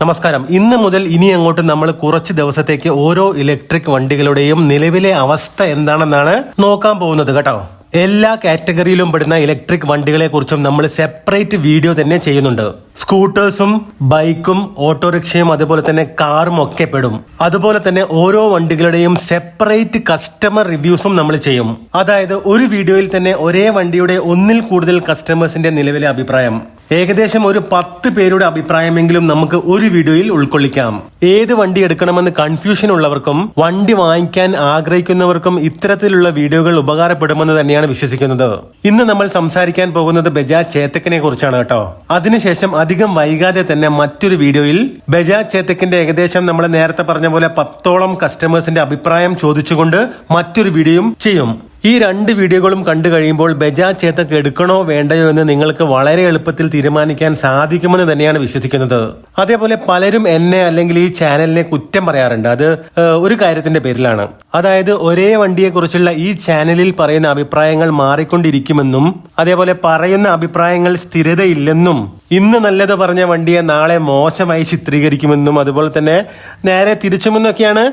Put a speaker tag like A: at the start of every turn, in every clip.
A: നമസ്കാരം. ഇന്ന് മുതൽ ഇനി അങ്ങോട്ട് നമ്മൾ കുറച്ച് ദിവസത്തേക്ക് ഓരോ ഇലക്ട്രിക് വണ്ടികളുടെയും നിലവിലെ അവസ്ഥ എന്താണെന്നാണ് നോക്കാൻ പോകുന്നത് കേട്ടോ. എല്ലാ കാറ്റഗറിയിലും പെടുന്ന ഇലക്ട്രിക് വണ്ടികളെ കുറിച്ചും നമ്മൾ സെപ്പറേറ്റ് വീഡിയോ തന്നെ ചെയ്യുന്നുണ്ട്. സ്കൂട്ടേഴ്സും ബൈക്കും ഓട്ടോറിക്ഷയും അതുപോലെ തന്നെ കാറും ഒക്കെ പെടും. അതുപോലെ തന്നെ ഓരോ വണ്ടികളുടെയും സെപ്പറേറ്റ് കസ്റ്റമർ റിവ്യൂസും നമ്മൾ ചെയ്യും. അതായത് ഒരു വീഡിയോയിൽ തന്നെ ഒരേ വണ്ടിയുടെ ഒന്നിൽ കൂടുതൽ കസ്റ്റമേഴ്സിന്റെ നിലവിലെ അഭിപ്രായം, ഏകദേശം ഒരു 10 പേരുടെ അഭിപ്രായമെങ്കിലും നമുക്ക് ഒരു വീഡിയോയിൽ ഉൾക്കൊള്ളിക്കാം. ഏത് വണ്ടി എടുക്കണമെന്ന് കൺഫ്യൂഷൻ ഉള്ളവർക്കും വണ്ടി വാങ്ങിക്കാൻ ആഗ്രഹിക്കുന്നവർക്കും ഇത്തരത്തിലുള്ള വീഡിയോകൾ ഉപകാരപ്പെടുമെന്ന് തന്നെയാണ് വിശ്വസിക്കുന്നത്. ഇന്ന് നമ്മൾ സംസാരിക്കാൻ പോകുന്നത് ബജാജ് ചേതക്കിനെ കുറിച്ചാണ് കേട്ടോ. അതിനുശേഷം അധികം വൈകാതെ തന്നെ മറ്റൊരു വീഡിയോയിൽ ബജാജ് ചേതക്കിന്റെ ഏകദേശം നമ്മൾ നേരത്തെ പറഞ്ഞ പോലെ 10ഓളം കസ്റ്റമേഴ്സിന്റെ അഭിപ്രായം ചോദിച്ചുകൊണ്ട് മറ്റൊരു വീഡിയോയും ചെയ്യും. ഈ 2 വീഡിയോകളും കണ്ടു കഴിയുമ്പോൾ ബജാജ് ചേതക് എടുക്കണോ വേണ്ടയോ എന്ന് നിങ്ങൾക്ക് വളരെ എളുപ്പത്തിൽ തീരുമാനിക്കാൻ സാധിക്കുമെന്ന് തന്നെയാണ് വിശ്വസിക്കുന്നത്. അതേപോലെ പലരും എന്നെ അല്ലെങ്കിൽ ഈ ചാനലിനെ കുറ്റം പറയാറുണ്ട്. അത് ഒരു കാര്യത്തിന്റെ പേരിലാണ്. അതായത് ഒരേ വണ്ടിയെ കുറിച്ചുള്ള ഈ ചാനലിൽ പറയുന്ന അഭിപ്രായങ്ങൾ മാറിക്കൊണ്ടിരിക്കുമെന്നും അതേപോലെ പറയുന്ന അഭിപ്രായങ്ങൾ സ്ഥിരതയില്ലെന്നും ഇന്ന് നല്ലത് പറഞ്ഞ വണ്ടിയെ നാളെ മോശമായി ചിത്രീകരിക്കുമെന്നും അതുപോലെ തന്നെ നേരെ തിരിച്ചുമെന്നൊക്കെയാണ്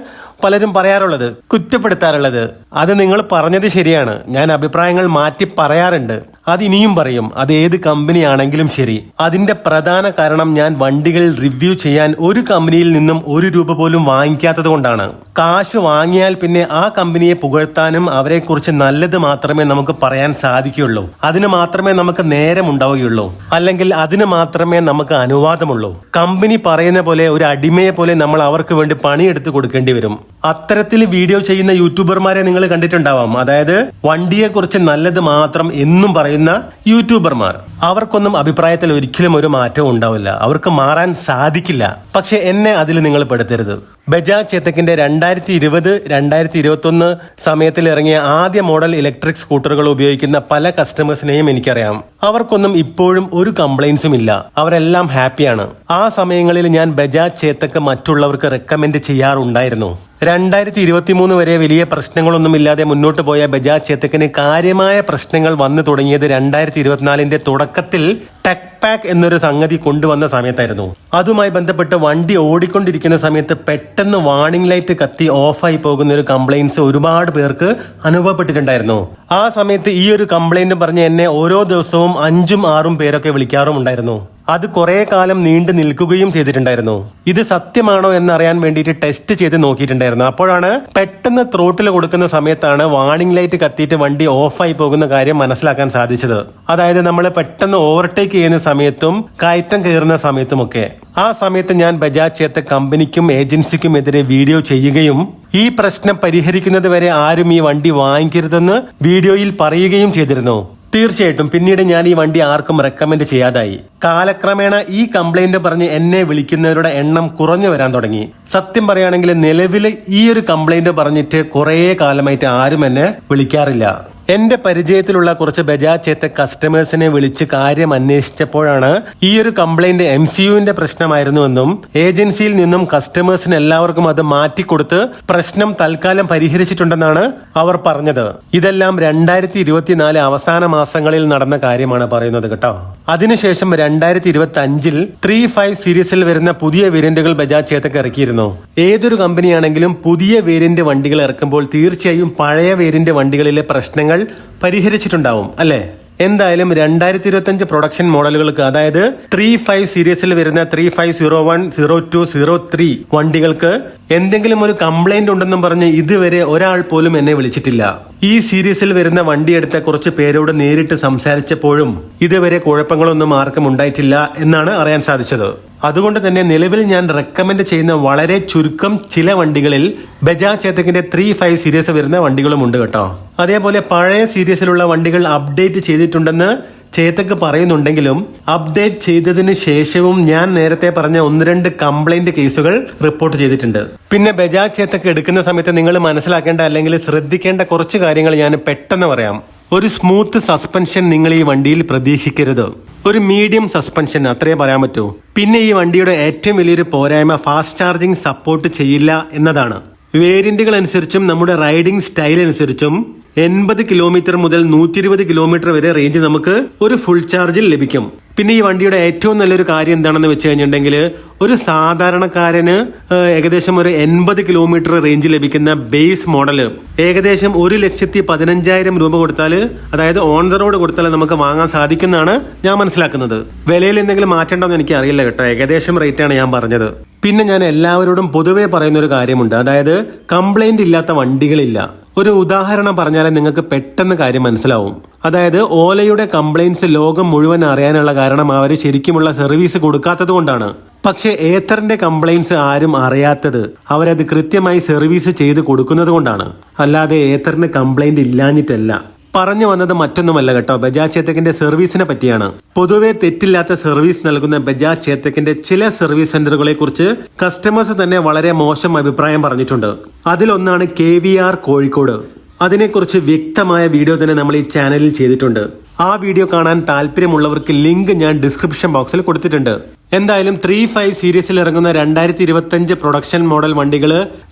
A: പലരും പറയാറുള്ളത്, കുറ്റപ്പെടുത്താറുള്ളത്. അത് നിങ്ങൾ പറഞ്ഞത് ശരിയാണ്. ഞാൻ അഭിപ്രായങ്ങൾ മാറ്റി പറയാറുണ്ട്. അത് ഇനിയും പറയും. അത് ഏത് കമ്പനി ആണെങ്കിലും ശരി. അതിന്റെ പ്രധാന കാരണം ഞാൻ വണ്ടികൾ റിവ്യൂ ചെയ്യാൻ ഒരു കമ്പനിയിൽ നിന്നും 1 രൂപ പോലും വാങ്ങിക്കാത്തത് കൊണ്ടാണ്. കാശ് വാങ്ങിയാൽ പിന്നെ ആ കമ്പനിയെ പുകഴ്ത്താനും അവരെ കുറിച്ച് നല്ലത് മാത്രമേ നമുക്ക് പറയാൻ സാധിക്കുകയുള്ളൂ. അതിന് മാത്രമേ നമുക്ക് നേരം ഉണ്ടാവുകയുള്ളൂ. അല്ലെങ്കിൽ അതിന് മാത്രമേ നമുക്ക് അനുവാദമുള്ളൂ. കമ്പനി പറയുന്ന പോലെ ഒരു അടിമയെ പോലെ നമ്മൾ അവർക്ക് വേണ്ടി പണിയെടുത്ത് കൊടുക്കേണ്ടി വരും. അത്തരത്തിൽ വീഡിയോ ചെയ്യുന്ന യൂട്യൂബർമാരെ നിങ്ങൾ കണ്ടിട്ടുണ്ടാവാം. അതായത് വണ്ടിയെ കുറിച്ച് നല്ലത് മാത്രം എന്നും പറയുന്ന യൂട്യൂബർമാർ. അവർക്കൊന്നും അഭിപ്രായത്തിൽ ഒരിക്കലും ഒരു മാറ്റവും ഉണ്ടാവില്ല. അവർക്ക് മാറാൻ സാധിക്കില്ല. പക്ഷെ എന്നെ അതിൽ നിങ്ങൾ പെടുത്തരുത്. ബജാജ് ചേതക്കിന്റെ 2020-2021 സമയത്തിൽ ഇറങ്ങിയ ആദ്യ മോഡൽ ഇലക്ട്രിക് സ്കൂട്ടറുകൾ ഉപയോഗിക്കുന്ന പല കസ്റ്റമേഴ്സിനെയും എനിക്കറിയാം. അവർക്കൊന്നും ഇപ്പോഴും ഒരു കംപ്ലൈൻസും ഇല്ല. അവരെല്ലാം ഹാപ്പിയാണ്. ആ സമയങ്ങളിൽ ഞാൻ ബജാജ് ചേതക് മറ്റുള്ളവർക്ക് റെക്കമെൻഡ് ചെയ്യാറുണ്ടായിരുന്നു. 2023 വരെ വലിയ പ്രശ്നങ്ങളൊന്നുമില്ലാതെ മുന്നോട്ട് പോയ ബജാജ് ചേതക്കിന് കാര്യമായ പ്രശ്നങ്ങൾ വന്നു തുടങ്ങിയത് 2024 തുടക്കത്തിൽ ടെക് പാക്ക് എന്നൊരു സംഗതി കൊണ്ടുവന്ന സമയത്തായിരുന്നു. അതുമായി ബന്ധപ്പെട്ട് വണ്ടി ഓടിക്കൊണ്ടിരിക്കുന്ന സമയത്ത് പെട്ടെന്ന് വാർണിംഗ് ലൈറ്റ് കത്തി ഓഫായി പോകുന്ന ഒരു കംപ്ലൈൻസ് ഒരുപാട് പേർക്ക് അനുഭവപ്പെട്ടിട്ടുണ്ടായിരുന്നു. ആ സമയത്ത് ഈ ഒരു കംപ്ലൈന്റ് പറഞ്ഞ് എന്നെ ഓരോ ദിവസവും 5-6 പേരൊക്കെ വിളിക്കാറുമുണ്ടായിരുന്നു. അത് കുറെ കാലം നീണ്ടു നിൽക്കുകയും ചെയ്തിട്ടുണ്ടായിരുന്നു. ഇത് സത്യമാണോ എന്നറിയാൻ വേണ്ടിയിട്ട് ടെസ്റ്റ് ചെയ്ത് നോക്കിയിട്ടുണ്ടായിരുന്നു. അപ്പോഴാണ് പെട്ടെന്ന് ത്രോട്ടിൽ കൊടുക്കുന്ന സമയത്താണ് വാർണിംഗ് ലൈറ്റ് കത്തിയിട്ട് വണ്ടി ഓഫായി പോകുന്ന കാര്യം മനസ്സിലാക്കാൻ സാധിച്ചത്. അതായത് നമ്മൾ പെട്ടെന്ന് ഓവർടേക്ക് ചെയ്യുന്ന സമയത്തും കയറ്റം കയറുന്ന സമയത്തുമൊക്കെ. ആ സമയത്ത് ഞാൻ ബജാജ് ചേതക് കമ്പനിക്കും ഏജൻസിക്കും എതിരെ വീഡിയോ ചെയ്യുകയും ഈ പ്രശ്നം പരിഹരിക്കുന്നത് വരെ ആരും ഈ വണ്ടി വാങ്ങിക്കരുതെന്ന് വീഡിയോയിൽ പറയുകയും ചെയ്തിരുന്നു. തീർച്ചയായിട്ടും പിന്നീട് ഞാൻ ഈ വണ്ടി ആർക്കും റെക്കമെൻഡ് ചെയ്യാതായി. കാലക്രമേണ ഈ കംപ്ലൈന്റ് പറഞ്ഞ് എന്നെ വിളിക്കുന്നവരുടെ എണ്ണം കുറഞ്ഞു വരാൻ തുടങ്ങി. സത്യം പറയുകയാണെങ്കിൽ നിലവിൽ ഈ ഒരു കംപ്ലൈന്റ് പറഞ്ഞിട്ട് കുറേ കാലമായിട്ട് ആരും എന്നെ വിളിക്കാറില്ല. എന്റെ പരിചയത്തിലുള്ള കുറച്ച് ബജാജ് ചേതക് കസ്റ്റമേഴ്സിനെ വിളിച്ച് കാര്യം അന്വേഷിച്ചപ്പോഴാണ് ഈ ഒരു കംപ്ലൈന്റ് MCUവിന്റെ പ്രശ്നമായിരുന്നുവെന്നും ഏജൻസിയിൽ നിന്നും കസ്റ്റമേഴ്സിന് എല്ലാവർക്കും അത് മാറ്റിക്കൊടുത്ത് പ്രശ്നം തൽക്കാലം പരിഹരിച്ചിട്ടുണ്ടെന്നാണ് അവർ പറഞ്ഞത്. ഇതെല്ലാം 2024 അവസാന മാസങ്ങളിൽ നടന്ന കാര്യമാണ് പറയുന്നത് കേട്ടോ. അതിനുശേഷം 2025 35 സീരീസിൽ വരുന്ന പുതിയ വേരിയന്റുകൾ ബജാജ് ചേതക് ഇറക്കിയിരുന്നു. ഏതൊരു കമ്പനിയാണെങ്കിലും പുതിയ വേരിയന്റ് വണ്ടികൾ ഇറക്കുമ്പോൾ തീർച്ചയായും പഴയ വേരിയന്റ് വണ്ടികളിലെ പ്രശ്നങ്ങൾ പരിഹരിച്ചിട്ടുണ്ടാവും അല്ലെ? എന്തായാലും 2025 പ്രൊഡക്ഷൻ മോഡലുകൾക്ക്, അതായത് 35 സീരീസിൽ വരുന്ന 3501, 02, 03 വണ്ടികൾക്ക് എന്തെങ്കിലും ഒരു കംപ്ലൈന്റ് ഉണ്ടെന്നും പറഞ്ഞ് ഇതുവരെ ഒരാൾ പോലും എന്നെ വിളിച്ചിട്ടില്ല. ഈ സീരീസിൽ വരുന്ന വണ്ടിയെടുത്ത കുറച്ച് പേരോട് നേരിട്ട് സംസാരിച്ചപ്പോഴും ഇതുവരെ കുഴപ്പങ്ങളൊന്നും ആർക്കും ഉണ്ടായിട്ടില്ല എന്നാണ് അറിയാൻ സാധിച്ചത്. അതുകൊണ്ട് തന്നെ നിലവിൽ ഞാൻ റെക്കമെൻഡ് ചെയ്യുന്ന വളരെ ചുരുക്കം ചില വണ്ടികളിൽ ബജാജ് ചേതകിന്റെ 35 സീരീസ് വരുന്ന വണ്ടികളും ഉണ്ട് കേട്ടോ. അതേപോലെ പഴയ സീരീസിലുള്ള വണ്ടികൾ അപ്ഡേറ്റ് ചെയ്തിട്ടുണ്ടെന്ന് ചേതക് പറയുന്നുണ്ടെങ്കിലും അപ്ഡേറ്റ് ചെയ്തതിന് ശേഷവും ഞാൻ നേരത്തെ പറഞ്ഞ 1-2 കംപ്ലൈന്റ് കേസുകൾ റിപ്പോർട്ട് ചെയ്തിട്ടുണ്ട്. പിന്നെ ബജാജ് ചേതക് എടുക്കുന്ന സമയത്ത് നിങ്ങൾ മനസ്സിലാക്കേണ്ട അല്ലെങ്കിൽ ശ്രദ്ധിക്കേണ്ട കുറച്ച് കാര്യങ്ങൾ ഞാൻ പെട്ടെന്ന് പറയാം. ഒരു സ്മൂത്ത് സസ്പെൻഷൻ നിങ്ങൾ ഈ വണ്ടിയിൽ പ്രതീക്ഷിക്കരുത്. ഒരു മീഡിയം സസ്പെൻഷൻ, അത്രേ പറയാൻ പറ്റൂ. പിന്നെ ഈ വണ്ടിയുടെ ഏറ്റവും വലിയൊരു പോരായ്മ ഫാസ്റ്റ് ചാർജിങ് സപ്പോർട്ട് ചെയ്യില്ല എന്നതാണ്. വേരിയന്റുകൾ അനുസരിച്ചും നമ്മുടെ റൈഡിംഗ് സ്റ്റൈൽ അനുസരിച്ചും 80 കിലോമീറ്റർ മുതൽ 120 കിലോമീറ്റർ വരെ റേഞ്ച് നമുക്ക് ഒരു ഫുൾ ചാർജിൽ ലഭിക്കും. പിന്നെ ഈ വണ്ടിയുടെ ഏറ്റവും നല്ലൊരു കാര്യം എന്താണെന്ന് വെച്ച് കഴിഞ്ഞിട്ടുണ്ടെങ്കിൽ ഒരു സാധാരണക്കാരന് ഏകദേശം ഒരു 80 കിലോമീറ്റർ റേഞ്ച് ലഭിക്കുന്ന ബേസ് മോഡല് ഏകദേശം 1,15,000 രൂപ കൊടുത്താൽ, അതായത് ഓൺ ദ റോഡ് കൊടുത്താൽ നമുക്ക് വാങ്ങാൻ സാധിക്കുന്നതാണ് ഞാൻ മനസ്സിലാക്കുന്നത്. വിലയിൽ എന്തെങ്കിലും മാറ്റേണ്ടോന്ന് എനിക്ക് അറിയില്ല കേട്ടോ, ഏകദേശം റേറ്റ് ആണ് ഞാൻ പറഞ്ഞത്. പിന്നെ ഞാൻ എല്ലാവരോടും പൊതുവേ പറയുന്ന ഒരു കാര്യമുണ്ട്, അതായത് കംപ്ലൈന്റ് ഇല്ലാത്ത വണ്ടികളില്ല. ഒരു ഉദാഹരണം പറഞ്ഞാൽ നിങ്ങൾക്ക് പെട്ടെന്ന് കാര്യം മനസ്സിലാവും. അതായത് ഓലയുടെ കംപ്ലൈന്റ്സ് ലോകം മുഴുവൻ അറിയാനുള്ള കാരണം അവർ ശരിക്കുമുള്ള സർവീസ് കൊടുക്കാത്തത് കൊണ്ടാണ്. പക്ഷെ ഏത്തറിന്റെ കംപ്ലൈന്റ്സ് ആരും അറിയാത്തത് അവരത് കൃത്യമായി സർവീസ് ചെയ്ത് കൊടുക്കുന്നത് കൊണ്ടാണ്. അല്ലാതെ ഏത്തറിന് കംപ്ലൈന്റ് ഇല്ലാഞ്ഞിട്ടല്ല. പറഞ്ഞു വന്നത് മറ്റൊന്നുമല്ല കേട്ടോ, ബജാജ് ചേതക്കിന്റെ സർവീസിനെ പറ്റിയാണ്. പൊതുവെ തെറ്റില്ലാത്ത സർവീസ് നൽകുന്ന ബജാജ് ചേതക്കിന്റെ ചില സർവീസ് സെന്ററുകളെ കുറിച്ച് കസ്റ്റമേഴ്സ് തന്നെ വളരെ മോശം അഭിപ്രായം പറഞ്ഞിട്ടുണ്ട്. അതിലൊന്നാണ് KVR കോഴിക്കോട്. അതിനെക്കുറിച്ച് വ്യക്തമായ വീഡിയോ തന്നെ നമ്മൾ ഈ ചാനലിൽ ചെയ്തിട്ടുണ്ട്. ആ വീഡിയോ കാണാൻ താല്പര്യമുള്ളവർക്ക് ലിങ്ക് ഞാൻ ഡിസ്ക്രിപ്ഷൻ ബോക്സിൽ കൊടുത്തിട്ടുണ്ട്. എന്തായാലും 35 സീരീസിൽ ഇറങ്ങുന്ന 2025 പ്രൊഡക്ഷൻ മോഡൽ വണ്ടികൾ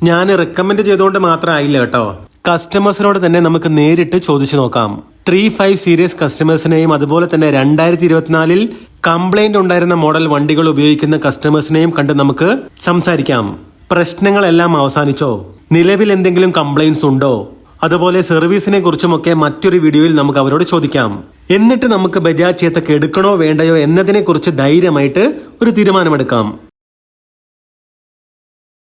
A: ഞാൻ റെക്കമെൻഡ് ചെയ്തുകൊണ്ട് മാത്രമായില്ല കേട്ടോ, കസ്റ്റമേഴ്സിനോട് തന്നെ നമുക്ക് നേരിട്ട് ചോദിച്ചു നോക്കാം. 35 സീരീസ് കസ്റ്റമേഴ്സിനെയും അതുപോലെ തന്നെ 2024 കംപ്ലൈന്റ് ഉണ്ടായിരുന്ന മോഡൽ വണ്ടികൾ ഉപയോഗിക്കുന്ന കസ്റ്റമേഴ്സിനെയും കണ്ട് നമുക്ക് സംസാരിക്കാം. പ്രശ്നങ്ങളെല്ലാം അവസാനിച്ചോ? നിലവിൽ എന്തെങ്കിലും കംപ്ലൈന്റ്സ് ഉണ്ടോ? അതുപോലെ സർവീസിനെ കുറിച്ചുമൊക്കെ മറ്റൊരു വീഡിയോയിൽ നമുക്ക് അവരോട് ചോദിക്കാം. എന്നിട്ട് നമുക്ക് ബജാജ് ചേതക് എടുക്കണോ വേണ്ടയോ എന്നതിനെ കുറിച്ച് ധൈര്യമായിട്ട് ഒരു തീരുമാനമെടുക്കാം.